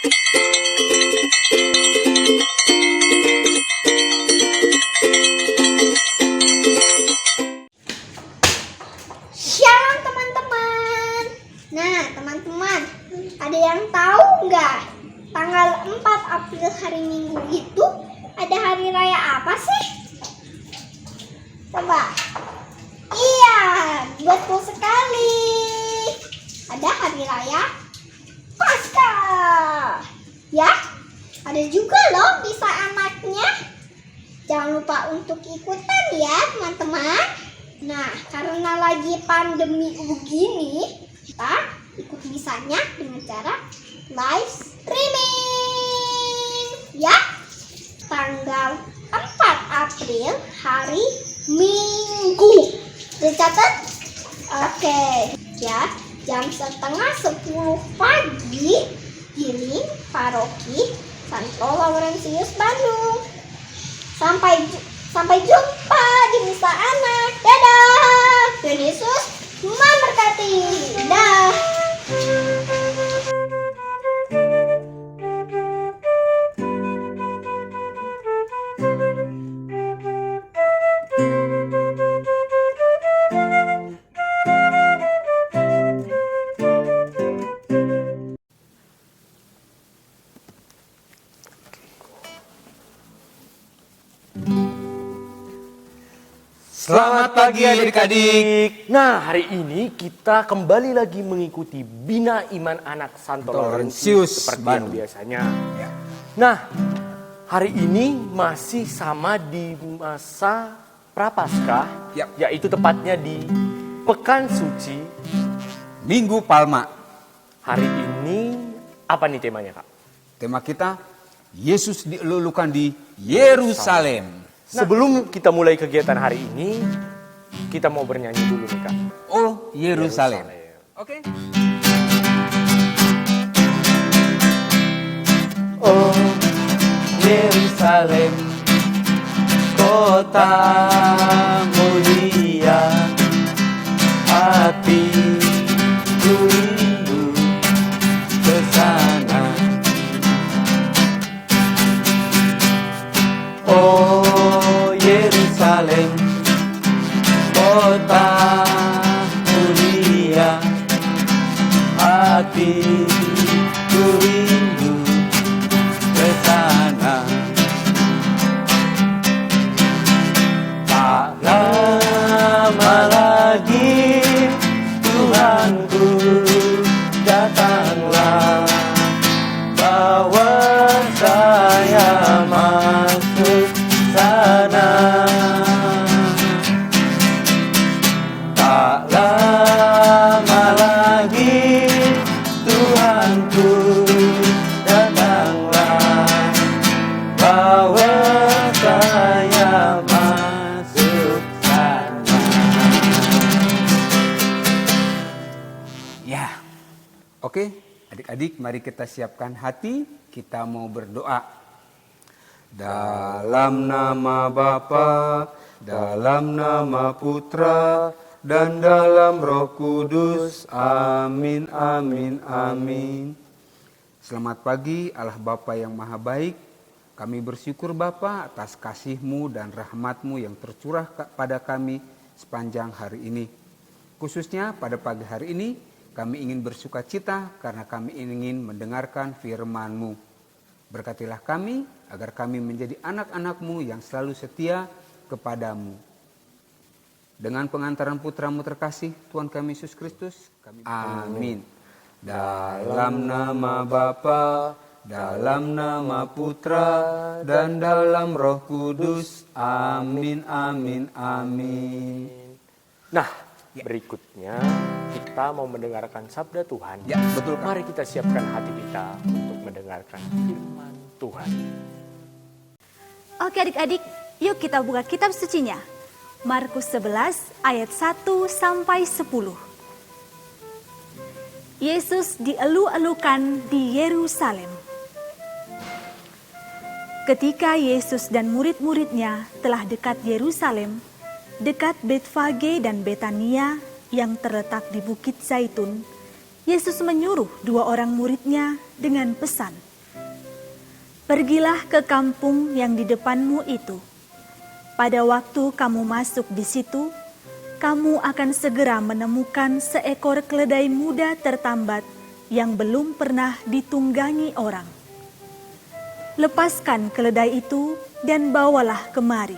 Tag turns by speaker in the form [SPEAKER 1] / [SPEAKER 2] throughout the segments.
[SPEAKER 1] Shalom teman-teman. Nah teman-teman, ada yang tahu nggak tanggal 4 April hari Minggu itu ada hari raya apa sih? Coba. Iya, betul sekali. Ada hari raya Paskah. Ya, ada juga loh bisa anaknya. Jangan lupa untuk ikutan ya teman-teman. Nah, karena lagi pandemi begini, kita ikut bisanya dengan cara live streaming. Ya, tanggal 4 April hari Minggu. Dicatat? Oke. Ya, jam 9:30 pagi di Link Paroki Santo Laurentius Bandung. Sampai jumpa di misa anak. Dadah. Tuhan Yesus memberkati. Dah.
[SPEAKER 2] Selamat pagi adik-adik.
[SPEAKER 3] Nah, hari ini kita kembali lagi mengikuti Bina Iman Anak Santo Laurentius seperti yang biasanya. Nah, hari ini masih sama di masa Prapaskah, yaitu tepatnya di Pekan Suci
[SPEAKER 2] Minggu Palma.
[SPEAKER 3] Hari ini apa nih temanya, Kak?
[SPEAKER 2] Tema kita Yesus dilulukan di Yerusalem.
[SPEAKER 3] Sebelum kita mulai kegiatan hari ini, kita mau bernyanyi dulu nih, Kak.
[SPEAKER 2] Oh, Yerusalem. Oke.
[SPEAKER 3] Oh, Yerusalem, kota mulia, hatiku rindu ke sana. Oh, Yerusalem, kota mulia, hatiku rindu ke sana. Tak lama lagi Tuhanku datanglah, bawa saya masuk sana. Tak lama lagi Tuhanku datanglah, bawa saya masuk sana.
[SPEAKER 2] Ya. Oke, adik-adik mari kita siapkan hati, kita mau berdoa. Dalam nama Bapa, dalam nama Putra, dan dalam Roh Kudus. Amin, amin, amin. Selamat pagi Allah Bapa yang Maha Baik. Kami bersyukur Bapa atas kasih-Mu dan rahmat-Mu yang tercurah pada kami sepanjang hari ini. Khususnya pada pagi hari ini kami ingin bersuka cita karena kami ingin mendengarkan firman-Mu. Berkatilah kami agar kami menjadi anak-anak-Mu yang selalu setia kepadamu. Dengan pengantaran Putra-Mu terkasih, Tuhan kami Yesus Kristus. Amin. Dalam nama Bapa, dalam nama Putra, dan dalam Roh Kudus. Amin, amin, amin.
[SPEAKER 3] Nah, berikutnya kita mau mendengarkan sabda Tuhan.
[SPEAKER 2] Ya, betul, Kak.
[SPEAKER 3] Mari kita siapkan hati kita untuk mendengarkan firman Tuhan.
[SPEAKER 4] Oke adik-adik, yuk kita buka kitab sucinya. Markus 11 ayat 1 sampai 10. Yesus dielu-elukan di Yerusalem. Ketika Yesus dan murid-muridnya telah dekat Yerusalem, dekat Betfage dan Betania yang terletak di Bukit Zaitun, Yesus menyuruh 2 orang muridnya dengan pesan, Pergilah ke kampung yang di depanmu itu. Pada waktu kamu masuk di situ, kamu akan segera menemukan seekor keledai muda tertambat yang belum pernah ditunggangi orang. Lepaskan keledai itu dan bawalah kemari.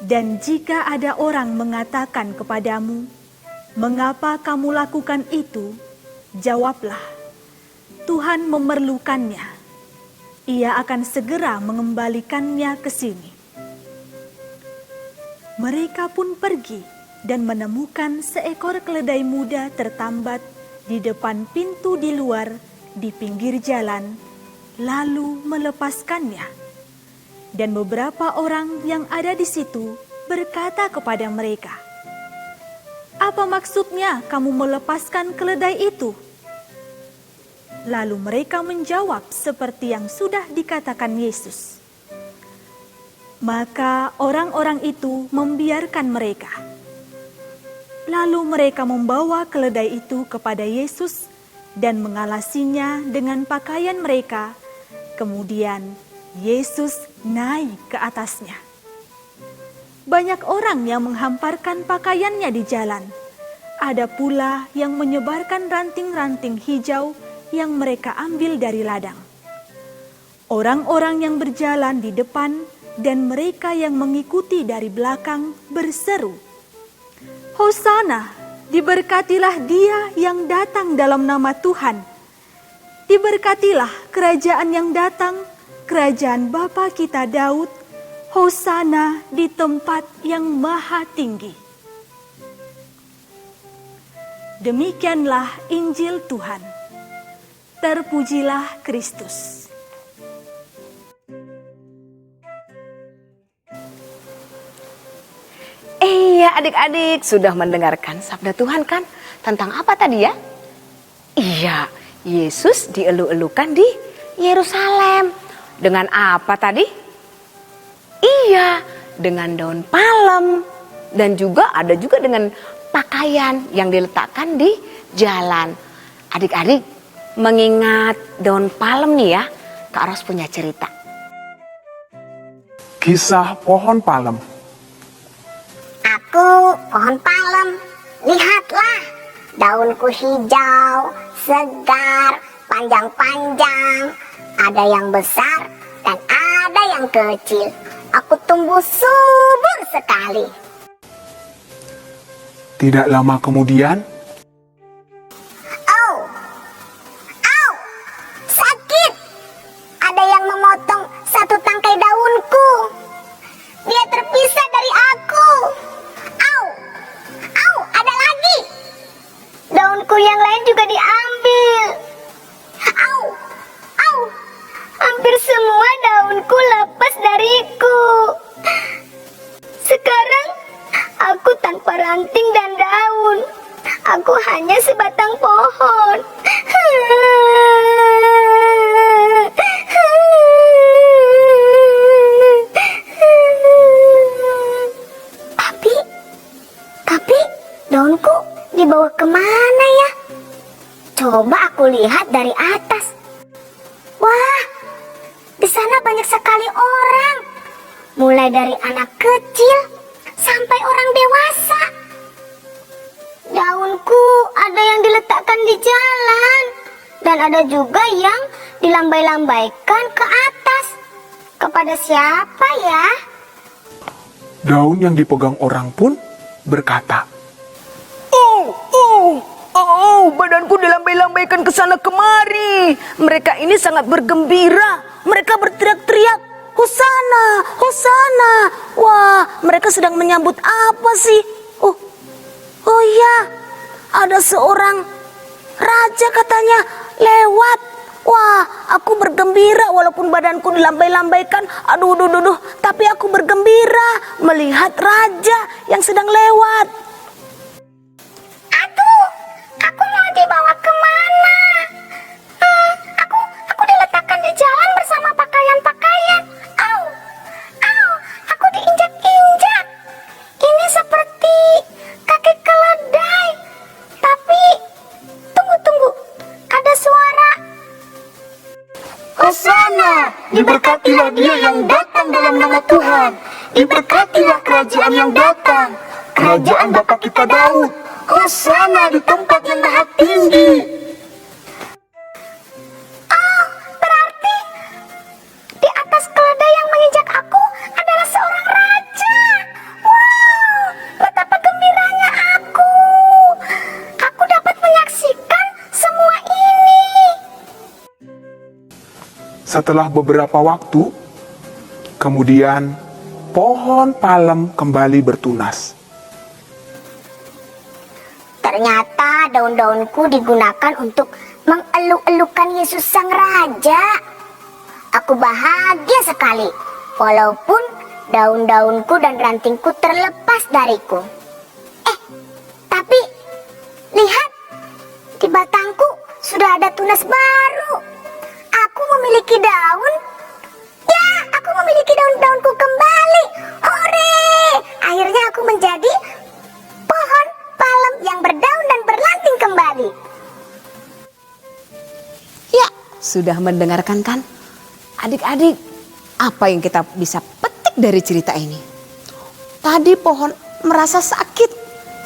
[SPEAKER 4] Dan jika ada orang mengatakan kepadamu, "Mengapa kamu lakukan itu?" jawablah, "Tuhan memerlukannya. Ia akan segera mengembalikannya ke sini." Mereka pun pergi dan menemukan seekor keledai muda tertambat di depan pintu di luar di pinggir jalan, lalu melepaskannya. Dan beberapa orang yang ada di situ berkata kepada mereka, "Apa maksudnya kamu melepaskan keledai itu?" Lalu mereka menjawab seperti yang sudah dikatakan Yesus. Maka orang-orang itu membiarkan mereka. Lalu mereka membawa keledai itu kepada Yesus dan mengalasinya dengan pakaian mereka. Kemudian Yesus naik ke atasnya. Banyak orang yang menghamparkan pakaiannya di jalan. Ada pula yang menyebarkan ranting-ranting hijau yang mereka ambil dari ladang. Orang-orang yang berjalan di depan dan mereka yang mengikuti dari belakang berseru, "Hosana, diberkatilah Dia yang datang dalam nama Tuhan. Diberkatilah kerajaan yang datang, kerajaan Bapa kita Daud. Hosana di tempat yang maha tinggi." Demikianlah Injil Tuhan. Terpujilah Kristus.
[SPEAKER 5] Iya, adik-adik sudah mendengarkan sabda Tuhan kan? Tentang apa tadi ya? Iya, Yesus dielu-elukan di Yerusalem. Dengan apa tadi? Iya, dengan daun palem. Dan juga ada juga dengan pakaian yang diletakkan di jalan. Adik-adik, mengingat daun palem nih ya, Kak Ros punya cerita.
[SPEAKER 6] Kisah pohon palem.
[SPEAKER 7] Aku pohon palem, lihatlah, daunku hijau, segar, panjang-panjang, ada yang besar dan ada yang kecil. Aku tumbuh subur sekali.
[SPEAKER 6] Tidak lama kemudian,
[SPEAKER 7] Au, au, sakit. Ada yang memotong satu tangkai daunku. Dia terpisah dari aku. Au, au, ada lagi. Daunku yang lain juga diambil. Au, au, hampir semua daunku lepas dariku. Sekarang aku tanpa ranting dan daun. Aku hanya sebatang pohon. Tapi daunku dibawa kemana ya? Coba aku lihat dari atas. Wah, di sana banyak sekali orang. Mulai dari anak kecil sampai orang dewasa. Daunku ada yang diletakkan di jalan dan ada juga yang dilambai-lambaikan ke atas. Kepada siapa ya?
[SPEAKER 6] daun yang dipegang orang pun berkata,
[SPEAKER 5] Badanku dilambai-lambaikan ke sana kemari. Mereka ini sangat bergembira. Mereka berteriak-teriak, Hosana, Hosana. Wah, mereka sedang menyambut apa sih? Oh ya, ada seorang raja katanya lewat. Wah, aku bergembira walaupun badanku dilambai-lambaikan. Aduh, tapi aku bergembira melihat raja yang sedang lewat.
[SPEAKER 7] Aku mau dibawa kemana? Aku diletakkan di jalan bersama pakaian-pakaian. Au, aku diinjak-injak. Ini seperti kaki keledai. Tapi, tunggu, ada suara.
[SPEAKER 6] Hosana, diberkatilah dia yang datang dalam nama Tuhan. Diberkatilah kerajaan yang datang, kerajaan Bapa kita Daud. Hosana di tempat yang maha tinggi.
[SPEAKER 7] Berarti di atas keledai yang menginjak aku adalah seorang raja. Wow, betapa gembiranya aku. Aku dapat menyaksikan semua ini.
[SPEAKER 6] Setelah beberapa waktu, kemudian pohon palem kembali bertunas.
[SPEAKER 7] Ternyata daun-daunku digunakan untuk mengeluk-elukan Yesus Sang Raja. Aku bahagia sekali, walaupun daun-daunku dan rantingku terlepas dariku. Tapi lihat, di batangku sudah ada tunas baru. Aku memiliki daun. Ya, aku memiliki daun-daunku kembali. Hore! Akhirnya aku menjadi pohon palem yang berdaun dan berlanting kembali.
[SPEAKER 5] Ya, sudah mendengarkan kan? Adik-adik, apa yang kita bisa petik dari cerita ini? Tadi pohon merasa sakit,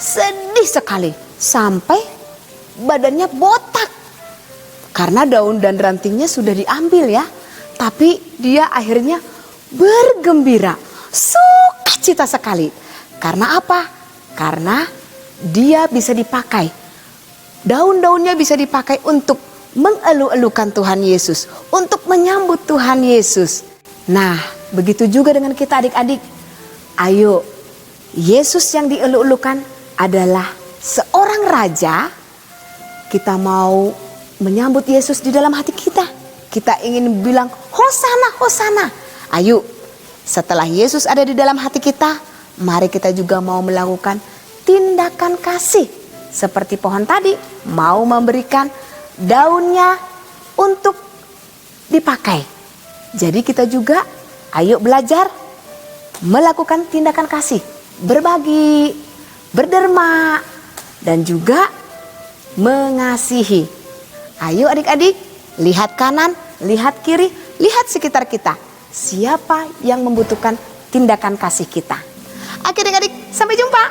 [SPEAKER 5] sedih sekali, sampai badannya botak. Karena daun dan rantingnya sudah diambil ya. Tapi dia akhirnya bergembira, sukacita sekali. Karena apa? Karena dia bisa dipakai. Daun-daunnya bisa dipakai untuk mengeluh-elukan Tuhan Yesus, untuk menyambut Tuhan Yesus. Nah, begitu juga dengan kita adik-adik. Ayo, Yesus yang dieluk-elukan adalah seorang raja. Kita mau menyambut Yesus di dalam hati kita. Kita ingin bilang, Hosana, Hosana. Ayo, setelah Yesus ada di dalam hati kita, mari kita juga mau melakukan tindakan kasih. Seperti pohon tadi, mau memberikan daunnya untuk dipakai. Jadi kita juga ayo belajar melakukan tindakan kasih, berbagi, berderma, dan juga mengasihi. Ayo adik-adik, lihat kanan, lihat kiri, lihat sekitar kita. Siapa yang membutuhkan tindakan kasih kita? Oke adik-adik, sampai jumpa.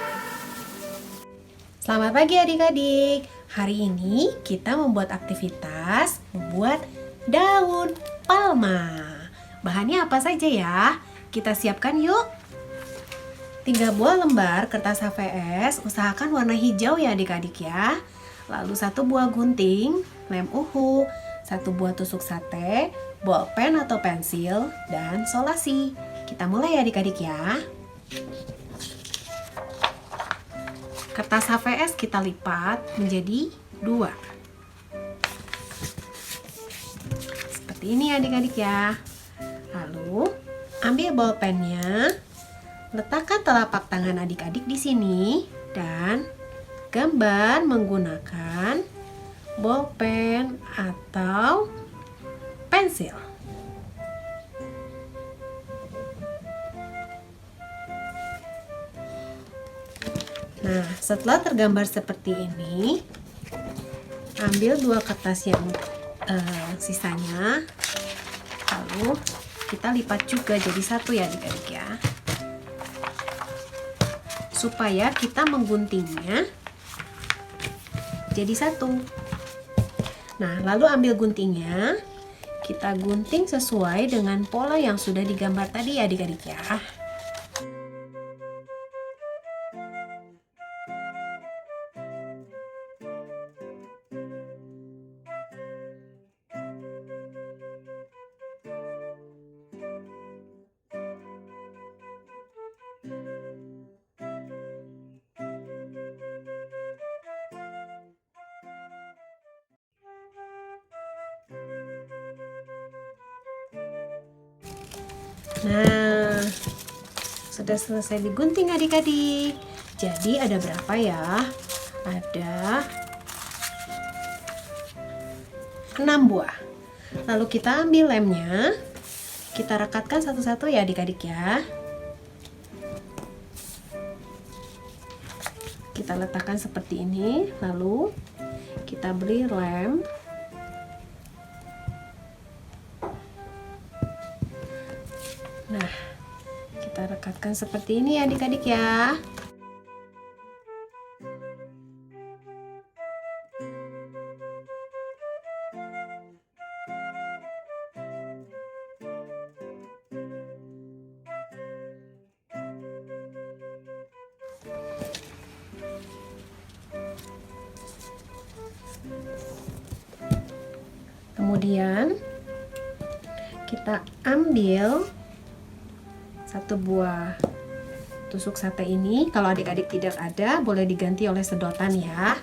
[SPEAKER 8] Selamat pagi adik-adik. Hari ini kita membuat aktivitas membuat daun palma. Bahannya apa saja ya? Kita siapkan yuk. 3 buah lembar kertas HVS, usahakan warna hijau ya adik-adik ya. Lalu 1 buah gunting, lem uhu, 1 buah tusuk sate, bolpen atau pensil, dan solasi. Kita mulai ya adik-adik ya. Kertas HVS kita lipat menjadi 2. Seperti ini adik-adik ya. Lalu ambil bolpennya, letakkan telapak tangan adik-adik di sini dan gambar menggunakan bolpen atau pensil. Nah, setelah tergambar seperti ini, ambil 2 kertas yang sisanya, lalu kita lipat juga jadi 1 ya adik-adik ya, supaya kita mengguntingnya jadi 1. Nah, lalu ambil guntingnya, kita gunting sesuai dengan pola yang sudah digambar tadi ya adik-adik ya. Nah, sudah selesai digunting adik-adik. Jadi ada berapa ya? Ada 6 buah. Lalu kita ambil lemnya, kita rekatkan satu-satu ya adik-adik ya. Kita letakkan seperti ini, lalu kita beri lem. Nah, kita rekatkan seperti ini adik-adik ya. Kemudian kita ambil satu buah tusuk sate ini. Kalau adik-adik tidak ada, boleh diganti oleh sedotan ya.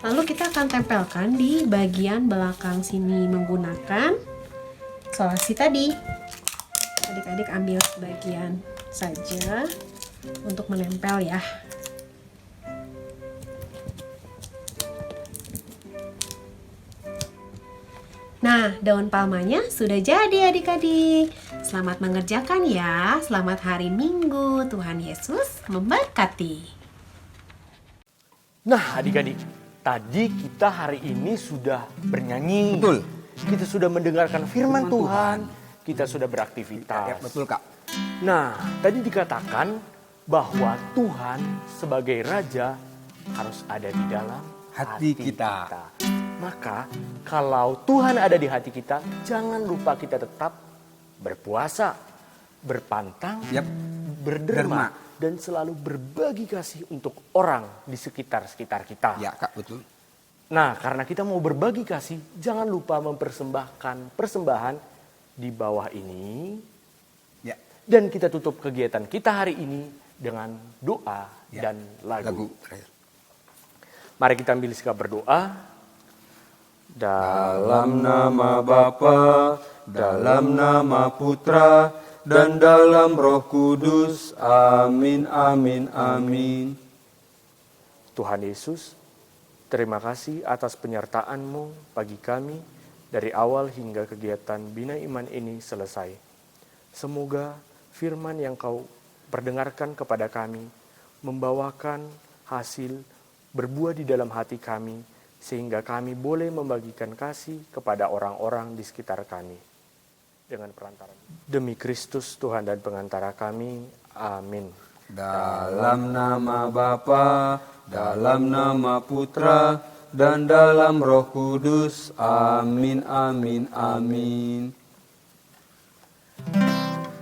[SPEAKER 8] Lalu kita akan tempelkan di bagian belakang sini menggunakan solasi tadi. Adik-adik ambil sebagian saja untuk menempel ya. Nah, daun palmanya sudah jadi adik-adik. Selamat mengerjakan ya. Selamat hari Minggu. Tuhan Yesus memberkati.
[SPEAKER 3] Nah, adik-adik, tadi kita hari ini sudah bernyanyi.
[SPEAKER 2] Betul.
[SPEAKER 3] Kita sudah mendengarkan firman Tuhan. Kita sudah beraktivitas.
[SPEAKER 2] Ya, betul Kak.
[SPEAKER 3] Nah, tadi dikatakan bahwa Tuhan sebagai Raja harus ada di dalam
[SPEAKER 2] Hati kita.
[SPEAKER 3] Maka kalau Tuhan ada di hati kita, jangan lupa kita tetap berpuasa, berpantang,
[SPEAKER 2] Yap.
[SPEAKER 3] berderma, dan selalu berbagi kasih untuk orang di sekitar kita.
[SPEAKER 2] Ya Kak, betul.
[SPEAKER 3] Nah, karena kita mau berbagi kasih, jangan lupa mempersembahkan persembahan di bawah ini.
[SPEAKER 2] Ya.
[SPEAKER 3] Dan kita tutup kegiatan kita hari ini dengan doa
[SPEAKER 2] Ya.
[SPEAKER 3] dan lagu.
[SPEAKER 2] Terakhir.
[SPEAKER 3] Mari kita ambil sikap berdoa.
[SPEAKER 2] Dalam nama Bapa, dalam nama Putra, dan dalam Roh Kudus. Amin, amin, amin.
[SPEAKER 3] Tuhan Yesus, terima kasih atas penyertaan-Mu bagi kami dari awal hingga kegiatan Bina Iman ini selesai. Semoga firman yang Kau perdengarkan kepada kami membawakan hasil berbuah di dalam hati kami, sehingga kami boleh membagikan kasih kepada orang-orang di sekitar kami. Dengan perantara demi Kristus Tuhan dan pengantara kami. Amin.
[SPEAKER 2] Dalam nama Bapa, dalam nama Putra, dan dalam Roh Kudus. Amin, amin, amin.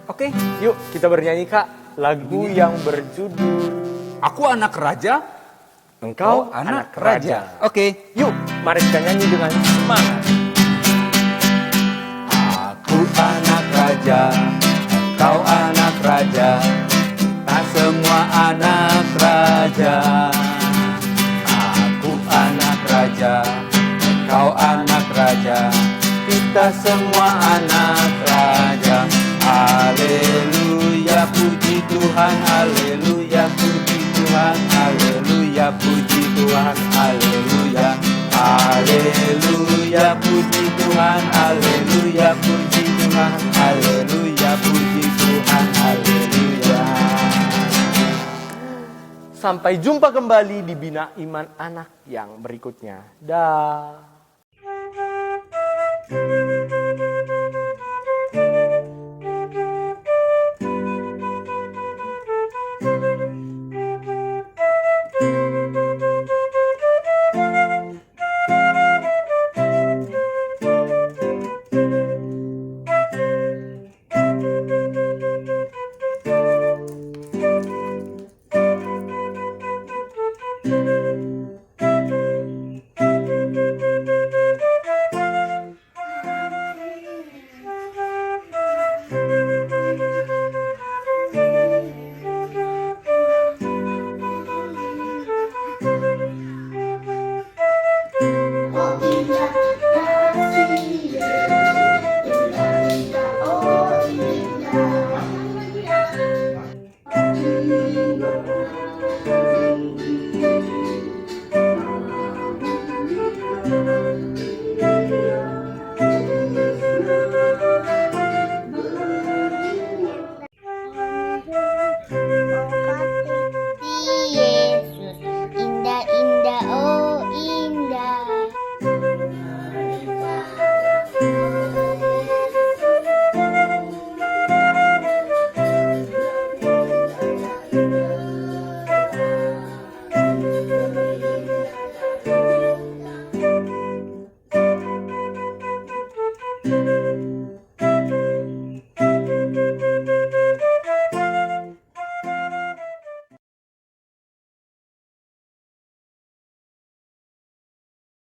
[SPEAKER 3] Oke, yuk kita bernyanyi Kak. Lagu yang berjudul
[SPEAKER 2] Aku anak raja,
[SPEAKER 3] Engkau anak raja.
[SPEAKER 2] Oke.
[SPEAKER 3] Yuk, mari kita nyanyi dengan semangat.
[SPEAKER 2] Aku anak raja, engkau anak raja, kita semua anak raja. Aku anak raja, engkau anak raja, kita semua anak raja. Haleluya, puji Tuhan, haleluya, puji Tuhan, haleluya, puji Tuhan, haleluya. Haleluya, puji Tuhan, haleluya, puji Tuhan, haleluya, puji Tuhan, haleluya.
[SPEAKER 3] Sampai jumpa kembali di Bina Iman Anak yang berikutnya. Dah.